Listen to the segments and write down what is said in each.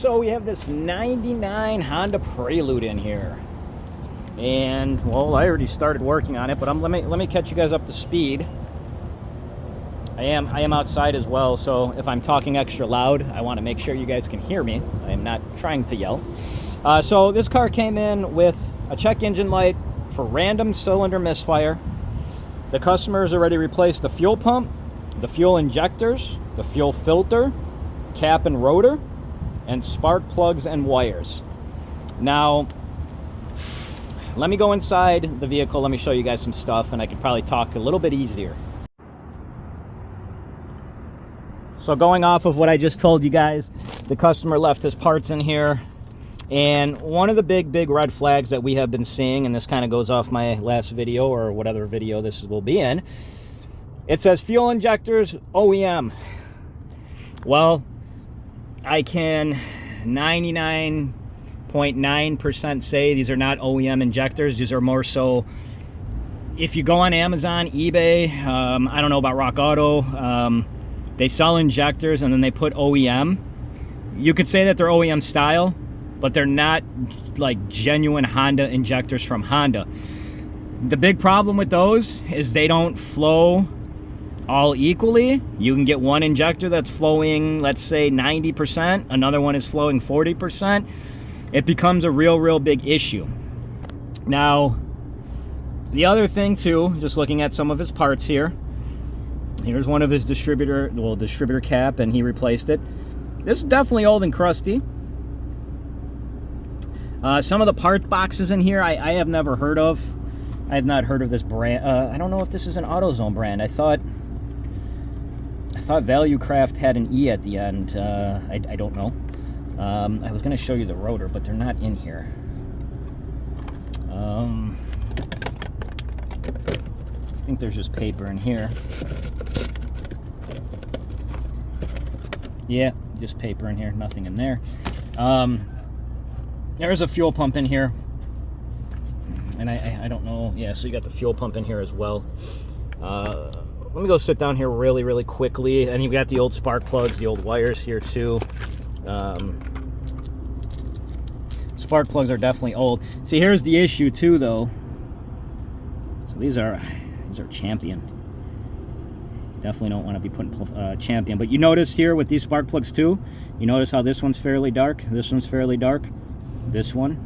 So we have this 99 Honda Prelude in here. And, well, I already started working on it, but let me catch you guys up to speed. I am outside as well, so if I'm talking extra loud, I want to make sure you guys can hear me. I am not trying to yell. So this car came in with a check engine light for random cylinder misfire. The customer has already replaced the fuel pump, the fuel injectors, the fuel filter, cap and rotor, and spark plugs and wires. Now, let me go inside the vehicle. Let me show you guys some stuff, and I can probably talk a little bit easier. So going off of what I just told you guys, the customer left his parts in here. And one of the big red flags that we have been seeing, and this kind of goes off my last video or whatever video this will be in, it says fuel injectors OEM. Well, I can 99.9% say these are not OEM injectors. These are more so, if you go on Amazon, eBay, I don't know about Rock Auto, they sell injectors and then they put OEM. You could say that they're OEM style, but they're not like genuine Honda injectors from Honda. The big problem with those is they don't flow all equally. You can get one injector that's flowing, let's say 90%, another one is flowing 40%. It becomes a real big issue. Now, the other thing too, just looking at some of his parts here, here's one of his distributor cap, and he replaced it. This is definitely old and crusty. Some of the part boxes in here I have never heard of. I have not heard of this brand. I don't know if this is an AutoZone brand. I thought ValueCraft had an E at the end. I don't know. I was going to show you the rotor, but they're not in here. I think there's just paper in here. Yeah, just paper in here, nothing in there. There's a fuel pump in here, and I don't know. Yeah, so you got the fuel pump in here as well. Let me go sit down here really quickly, and you've got the old spark plugs, the old wires here too. Spark plugs are definitely old. See, here's the issue too, though. So these are Champion. Definitely don't want to be putting Champion. But you notice here with these spark plugs too, you notice how this one's fairly dark, this one's fairly dark, this one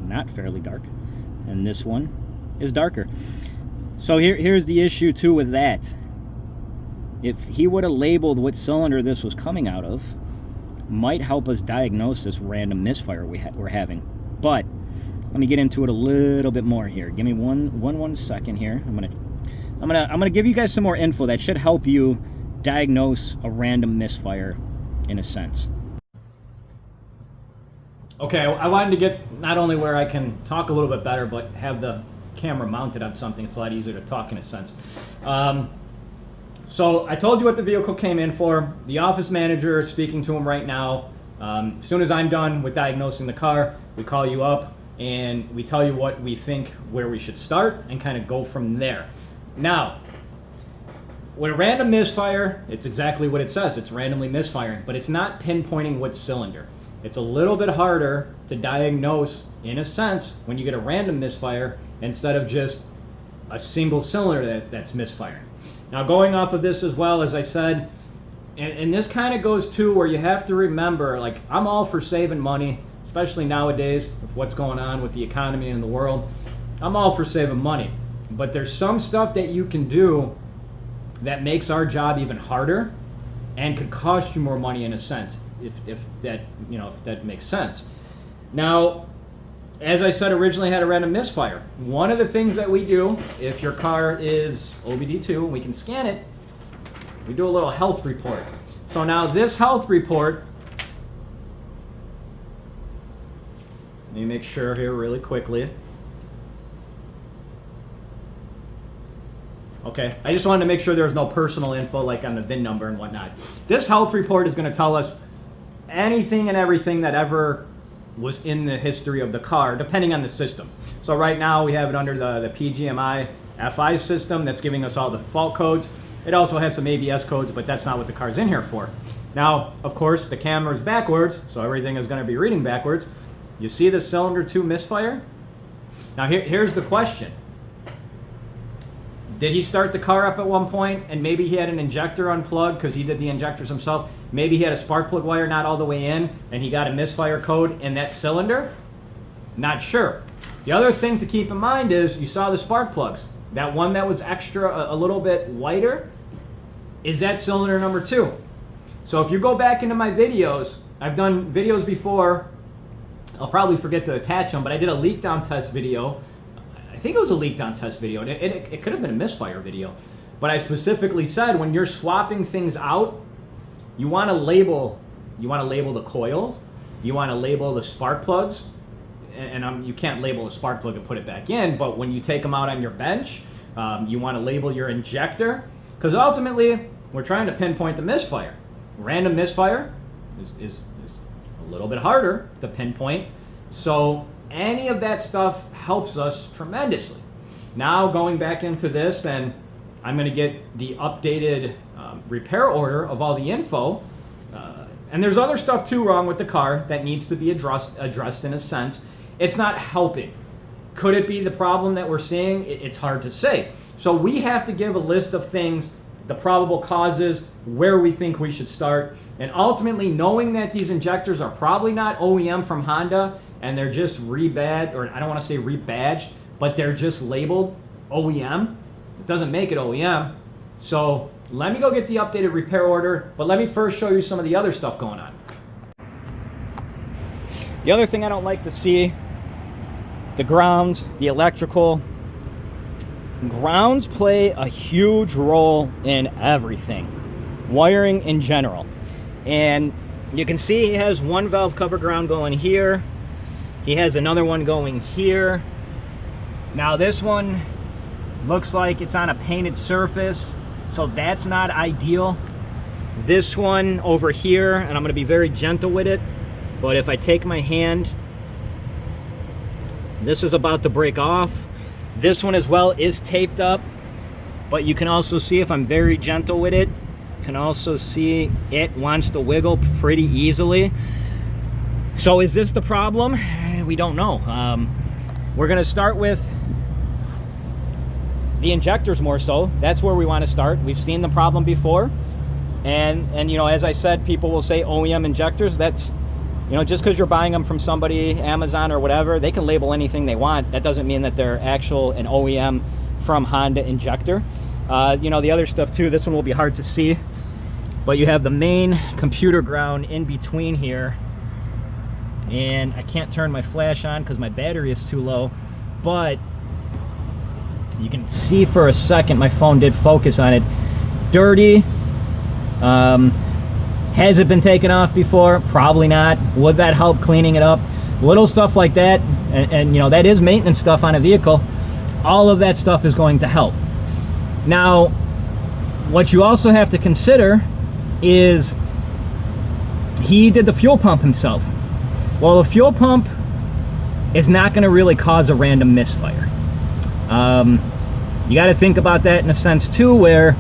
not fairly dark, and this one is darker. So here's the issue too with that. If he would have labeled what cylinder this was coming out of, might help us diagnose this random misfire we're having. But let me get into it a little bit more here. Give me one second here. I'm gonna give you guys some more info that should help you diagnose a random misfire in a sense. Okay, I wanted to get not only where I can talk a little bit better, but have the camera mounted on something. It's a lot easier to talk in a sense. So I told you what the vehicle came in for. The office manager is speaking to him right now. As soon as I'm done with diagnosing the car, we call you up and we tell you what we think, where we should start, and kind of go from there. Now, with a random misfire, it's exactly what it says. It's randomly misfiring, but it's not pinpointing what cylinder. It's a little bit harder to diagnose, in a sense, when you get a random misfire instead of just a single cylinder that's misfiring. Now, going off of this as well, as I said, and this kind of goes to where you have to remember, like, I'm all for saving money, especially nowadays with what's going on with the economy and the world. I'm all for saving money. But there's some stuff that you can do that makes our job even harder and could cost you more money in a sense, if that makes sense. Now, as I said, originally had a random misfire. One of the things that we do, if your car is OBD2, we can scan it, we do a little health report. So now this health report, let me make sure here really quickly. Okay, I just wanted to make sure there was no personal info like on the VIN number and whatnot. This health report is going to tell us anything and everything that ever was in the history of the car, depending on the system. So right now we have it under the PGMI FI system that's giving us all the fault codes. It also had some ABS codes, but that's not what the car's in here for. Now, of course, the camera is backwards, so everything is going to be reading backwards. You see the cylinder 2 misfire? Now, here's the question. Did he start the car up at one point and maybe he had an injector unplugged because he did the injectors himself? Maybe he had a spark plug wire not all the way in and he got a misfire code in that cylinder? Not sure. The other thing to keep in mind is you saw the spark plugs. That one that was extra, a little bit whiter, is that cylinder number 2. So if you go back into my videos, I've done videos before. I'll probably forget to attach them, but I did a leak down test video. I think it was a leak down test video. It could have been a misfire video. But I specifically said when you're swapping things out, you want to label the coils, you want to label the spark plugs, and you can't label a spark plug and put it back in, but when you take them out on your bench, you want to label your injector, because ultimately we're trying to pinpoint the misfire. Random misfire is a little bit harder to pinpoint, so any of that stuff helps us tremendously. Now going back into this, and I'm going to get the updated repair order of all the info, and there's other stuff too wrong with the car that needs to be addressed in a sense. It's not helping. Could it be the problem that we're seeing? It's hard to say. So we have to give a list of things, the probable causes, where we think we should start, and ultimately knowing that these injectors are probably not OEM from Honda and they're just rebadged, or I don't want to say rebadged, but they're just labeled OEM. It doesn't make it OEM. So let me go get the updated repair order, but let me first show you some of the other stuff going on. The other thing I don't like to see, the grounds, the electrical. Grounds play a huge role in everything, wiring in general. And you can see he has one valve cover ground going here. He has another one going here. Now this one looks like it's on a painted surface, so that's not ideal. This one over here, and I'm going to be very gentle with it, but if I take my hand, this is about to break off. This one as well is taped up, but you can also see if I'm very gentle with it, you can also see it wants to wiggle pretty easily. So is this the problem? We don't know. We're going to start with the injectors more so. That's where we want to start. We've seen the problem before, and you know, as I said, people will say OEM injectors. That's, you know, just because you're buying them from somebody, Amazon or whatever, they can label anything they want. That doesn't mean that they're an OEM from Honda injector. You know, the other stuff too, this one will be hard to see, but you have the main computer ground in between here, and I can't turn my flash on because my battery is too low, but you can see for a second my phone did focus on it. Dirty. Has it been taken off before? Probably not. Would that help cleaning it up? Little stuff like that, and you know, that is maintenance stuff on a vehicle. All of that stuff is going to help. Now, what you also have to consider is he did the fuel pump himself. Well, the fuel pump is not going to really cause a random misfire. You got to think about that in a sense too, where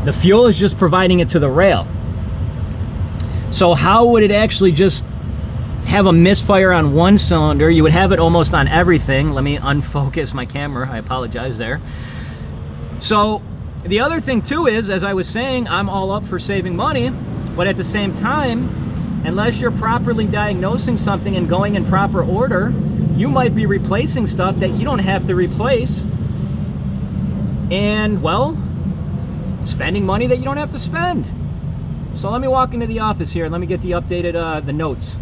the fuel is just providing it to the rail. So how would it actually just have a misfire on one cylinder? You would have it almost on everything. Let me unfocus my camera. I apologize there. So the other thing too is, as I was saying, I'm all up for saving money, but at the same time, unless you're properly diagnosing something and going in proper order, you might be replacing stuff that you don't have to replace, and well, spending money that you don't have to spend. So let me walk into the office here and let me get the updated the notes.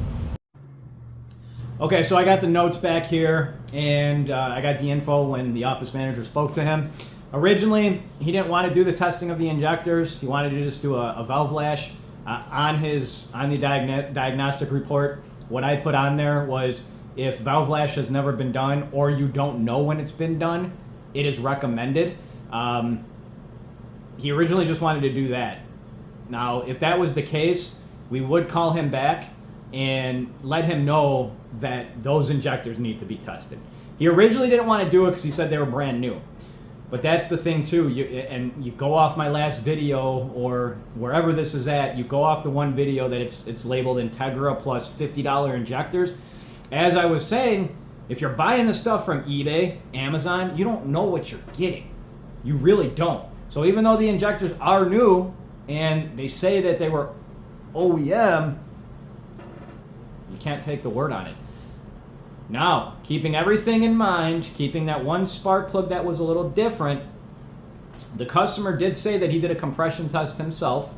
Okay, so I got the notes back here, and I got the info when the office manager spoke to him. Originally, he didn't want to do the testing of the injectors. He wanted to just do a valve lash on the diagnostic report. What I put on there was, if valve lash has never been done or you don't know when it's been done, it is recommended. He originally just wanted to do that. Now, if that was the case, we would call him back and let him know that those injectors need to be tested. He originally didn't want to do it because he said they were brand new. But that's the thing too, and you go off my last video or wherever this is at, you go off the one video that it's labeled Integra plus $50 injectors. As I was saying, if you're buying this stuff from eBay, Amazon, you don't know what you're getting. You really don't. So even though the injectors are new and they say that they were OEM, you can't take the word on it. Now, keeping everything in mind, keeping that one spark plug that was a little different, the customer did say that he did a compression test himself.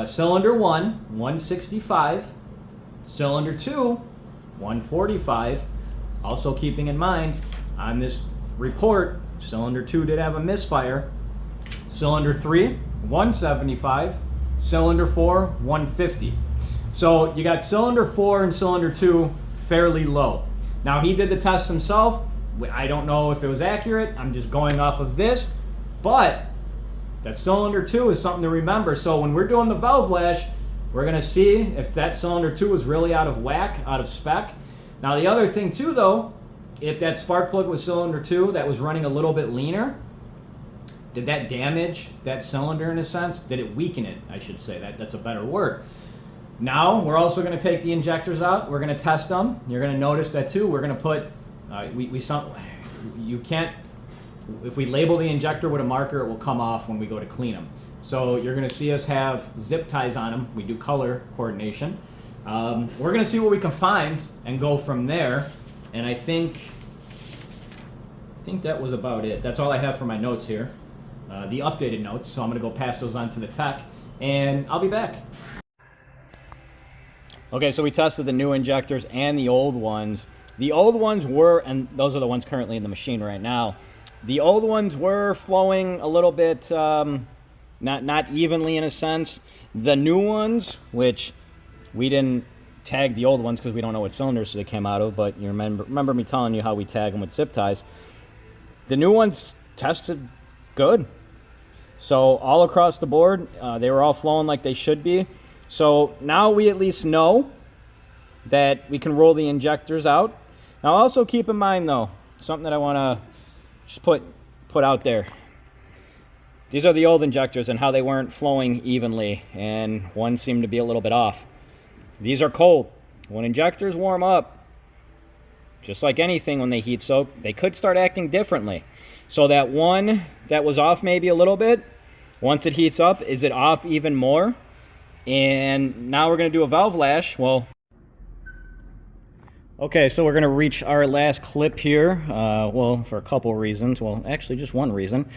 Cylinder 1, 165. Cylinder 2, 145. Also keeping in mind, on this report, cylinder 2 did have a misfire. Cylinder 3, 175. Cylinder 4, 150. So you got cylinder 4 and cylinder 2 fairly low. Now he did the test himself. I don't know if it was accurate. I'm just going off of this. But that cylinder 2 is something to remember. So when we're doing the valve lash, we're going to see if that cylinder 2 is really out of whack, out of spec. Now the other thing too though, if that spark plug was cylinder 2 that was running a little bit leaner, did that damage that cylinder in a sense? Did it weaken it, I should say? That's a better word. Now, we're also going to take the injectors out. We're going to test them. You're going to notice that too. We're going to put, you can't, if we label the injector with a marker, it will come off when we go to clean them. So you're going to see us have zip ties on them. We do color coordination. We're going to see what we can find and go from there. And I think that was about it. That's all I have for my notes here. The updated notes. So I'm going to go pass those on to the tech and I'll be back. Okay, so we tested the new injectors and the old ones. The old ones were, and those are the ones currently in the machine right now, the old ones were flowing a little bit, not evenly in a sense. The new ones, which we didn't tag the old ones because we don't know what cylinders they came out of, but you remember me telling you how we tag them with zip ties. The new ones tested good. So all across the board, they were all flowing like they should be. So now we at least know that we can roll the injectors out. Now also keep in mind though, something that I want to just put out there. These are the old injectors and how they weren't flowing evenly and one seemed to be a little bit off. These are cold. When injectors warm up, just like anything when they heat soak, they could start acting differently. So that one that was off maybe a little bit, once it heats up, is it off even more? And now we're going to do a valve lash. Well, okay, so we're going to reach our last clip here. Well, for a couple of reasons. Well, actually just one reason.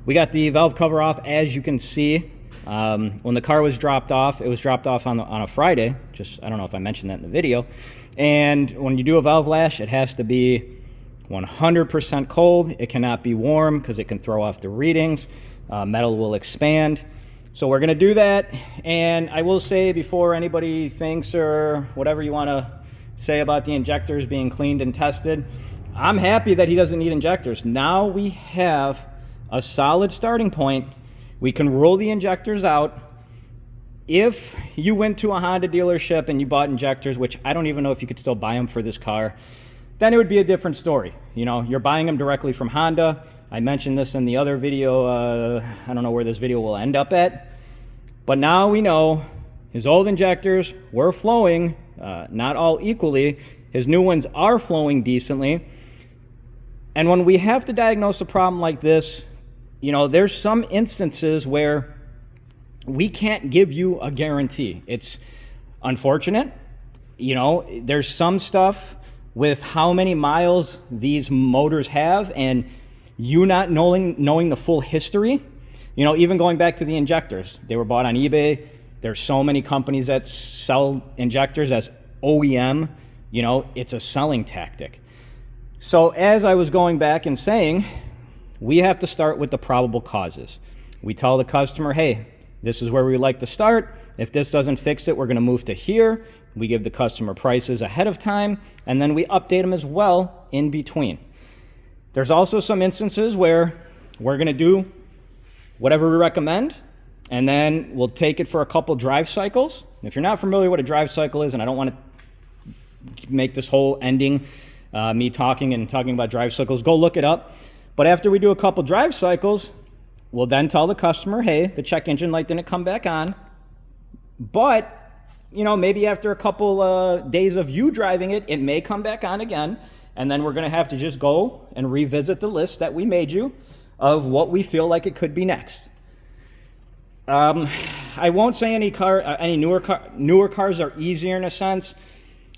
We got the valve cover off, as you can see. When the car was dropped off, it was dropped off on a Friday. I don't know if I mentioned that in the video. And when you do a valve lash, it has to be 100% cold. It cannot be warm because it can throw off the readings. Metal will expand. So we're going to do that, and I will say before anybody thinks or whatever you want to say about the injectors being cleaned and tested, I'm happy that he doesn't need injectors. Now we have a solid starting point. We can roll the injectors out. If you went to a Honda dealership and you bought injectors, which I don't even know if you could still buy them for this car, then it would be a different story. You know, you're buying them directly from Honda. I mentioned this in the other video. I don't know where this video will end up at. But now we know his old injectors were flowing, not all equally. His new ones are flowing decently. And when we have to diagnose a problem like this, you know, there's some instances where we can't give you a guarantee. It's unfortunate. You know, there's some stuff with how many miles these motors have and you not knowing the full history. You know, even going back to the injectors, they were bought on eBay. There's so many companies that sell injectors as OEM. You know, it's a selling tactic. So as I was going back and saying, we have to start with the probable causes. We tell the customer, hey, this is where we like to start. If this doesn't fix it, we're going to move to here. We give the customer prices ahead of time, and then we update them as well in between. There's also some instances where we're going to do whatever we recommend, and then we'll take it for a couple drive cycles. If you're not familiar what a drive cycle is, and I don't want to make this whole ending me talking about drive cycles, go look it up. But after we do a couple drive cycles, we'll then tell the customer, hey, the check engine light didn't come back on. But, you know, maybe after a couple days of you driving it, it may come back on again. And then we're going to have to just go and revisit the list that we made you of what we feel like it could be next. I won't say any newer cars are easier in a sense.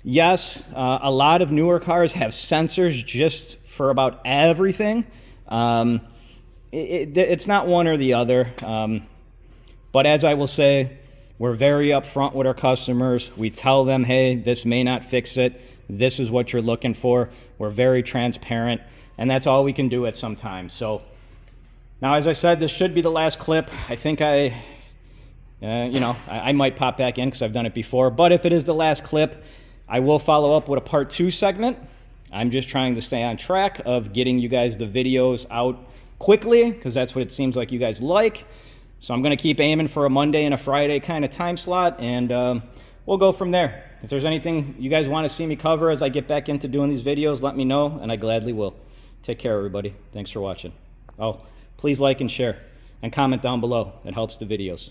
Yes, a lot of newer cars have sensors just for about everything. It's not one or the other. But as I will say, we're very upfront with our customers. We tell them, hey, this may not fix it. This is what you're looking for. We're very transparent, and that's all we can do at some time. So now, as I said, this should be the last clip. I think I might pop back in because I've done it before. But if it is the last clip, I will follow up with a part 2 segment. I'm just trying to stay on track of getting you guys the videos out quickly because that's what it seems like you guys like. So I'm going to keep aiming for a Monday and a Friday kind of time slot, and we'll go from there. If there's anything you guys want to see me cover as I get back into doing these videos, let me know, and I gladly will. Take care, everybody. Thanks for watching. Oh, please like and share and comment down below. It helps the videos.